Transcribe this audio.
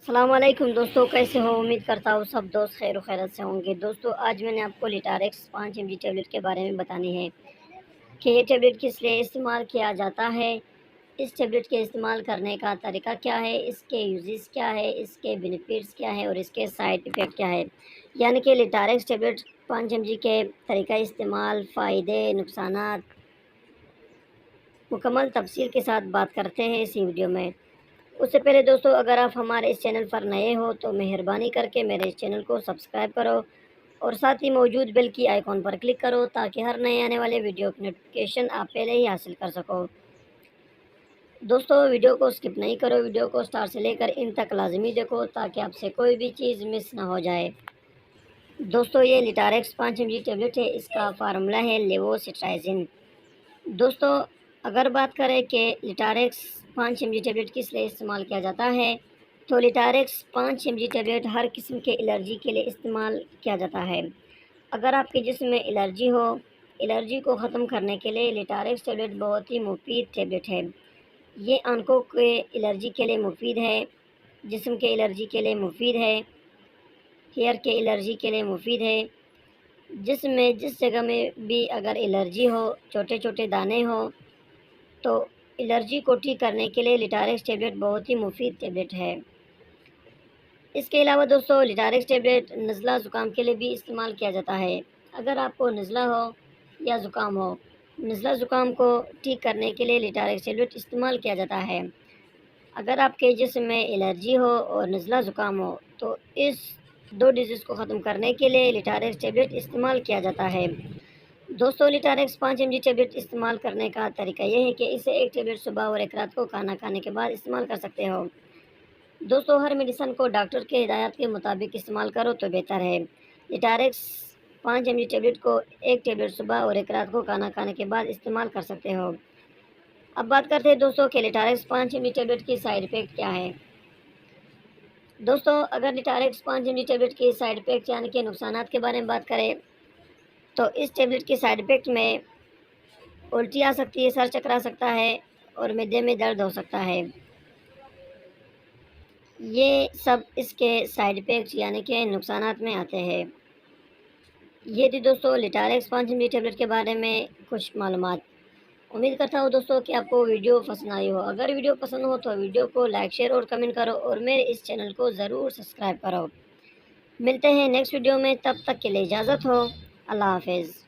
السلام علیکم دوستو، کیسے ہو؟ امید کرتا ہوں سب دوست خیر و خیرت سے ہوں گے۔ دوستو آج میں نے آپ کو لیٹاریکس 5 mg ٹیبلٹ کے بارے میں بتانی ہے کہ یہ ٹیبلٹ کس لیے استعمال کیا جاتا ہے، اس ٹیبلٹ کے استعمال کرنے کا طریقہ کیا ہے، اس کے یوزز کیا ہے، اس کے بینیفٹس کیا ہے اور اس کے سائیڈ ایفیکٹ کیا ہے، یعنی کہ لیٹاریکس ٹیبلٹ 5 mg کے طریقہ استعمال، فائدے، نقصانات مکمل تفصیل کے ساتھ بات کرتے ہیں اسی ویڈیو میں۔ اس سے پہلے دوستو، اگر آپ ہمارے اس چینل پر نئے ہو تو مہربانی کر کے میرے اس چینل کو سبسکرائب کرو اور ساتھ ہی موجود بیل کی آئیکن پر کلک کرو تاکہ ہر نئے آنے والے ویڈیو کی نوٹیفیکیشن آپ پہلے ہی حاصل کر سکو۔ دوستو ویڈیو کو سکپ نہیں کرو، ویڈیو کو سٹارٹ سے لے کر ان تک لازمی دیکھو تاکہ آپ سے کوئی بھی چیز مس نہ ہو جائے۔ دوستو یہ لیٹاریکس 5 mg ٹیبلٹ ہے، اس کا فارمولہ ہے لیووسٹرائزن۔ دوستو اگر بات کریں کہ لیٹاریکس 5 mg ٹیبلٹ کس لیے استعمال کیا جاتا ہے تو لیٹاریکس 5 mg ٹیبلٹ ہر قسم کے الرجی کے لیے استعمال کیا جاتا ہے۔ اگر آپ کے جسم میں الرجی ہو، الرجی کو ختم کرنے کے لیے لیٹاریکس ٹیبلٹ بہت ہی مفید ٹیبلٹ ہے۔ یہ آنکھوں کے الرجی کے لیے مفید ہے، جسم کے الرجی کے لیے مفید ہے، ہیئر کے الرجی کے لیے مفید ہے۔ جسم میں جس جگہ میں بھی اگر الرجی ہو، چھوٹے چھوٹے دانے ہو تو الرجی کو ٹھیک کرنے کے لیے لیٹاریکس ٹیبلٹ بہت ہی مفید ٹیبلٹ ہے۔ اس کے علاوہ دوستو لیٹاریکس ٹیبلٹ نزلہ زکام کے لیے بھی استعمال کیا جاتا ہے۔ اگر آپ کو نزلہ ہو یا زکام ہو، نزلہ زکام کو ٹھیک کرنے کے لیے لیٹاریکس ٹیبلٹ استعمال کیا جاتا ہے۔ اگر آپ کے جسم میں الرجی ہو اور نزلہ زکام ہو تو اس دو ڈیزیز کو ختم کرنے کے لیے لیٹاریکس ٹیبلٹ استعمال کیا جاتا ہے۔ دوستو لیٹاریکس 5 mg ٹیبلٹ استعمال کرنے کا طریقہ یہ ہے کہ اسے ایک ٹیبلٹ صبح اور ایک رات کو کھانا کھانے کے بعد استعمال کر سکتے ہو۔ دوستو ہر میڈیسن کو ڈاکٹر کے ہدایات کے مطابق استعمال کرو تو بہتر ہے۔ لیٹاریکس 5 mg ٹیبلٹ کو ایک ٹیبلٹ صبح اور ایک رات کو کھانا کھانے کے بعد استعمال کر سکتے ہو۔ اب بات کرتے ہیں دوستو کہ لیٹاریکس 5 mg ٹیبلٹ کی سائیڈ ایفیکٹ کیا ہے۔ دوستو اگر لیٹاریکس 5 mg ٹیبلٹ کی سائیڈ ایفیکٹ یعنی کہ نقصانات کے بارے میں بات کریں تو اس ٹیبلٹ کی سائیڈ ایفیکٹ میں الٹی آ سکتی ہے، سر چکرا سکتا ہے اور معدے میں درد ہو سکتا ہے۔ یہ سب اس کے سائیڈ ایفیکٹ یعنی کہ نقصانات میں آتے ہیں۔ یہ تھی دوستو لیٹاریکس 5 mg ٹیبلٹ کے بارے میں کچھ معلومات۔ امید کرتا ہوں دوستو کہ آپ کو ویڈیو پسند آئی ہو۔ اگر ویڈیو پسند ہو تو ویڈیو کو لائک، شیئر اور کمنٹ کرو اور میرے اس چینل کو ضرور سبسکرائب کرو۔ ملتے ہیں نیکسٹ ویڈیو میں، تب تک کے لیے اجازت ہو۔ اللہ حافظ۔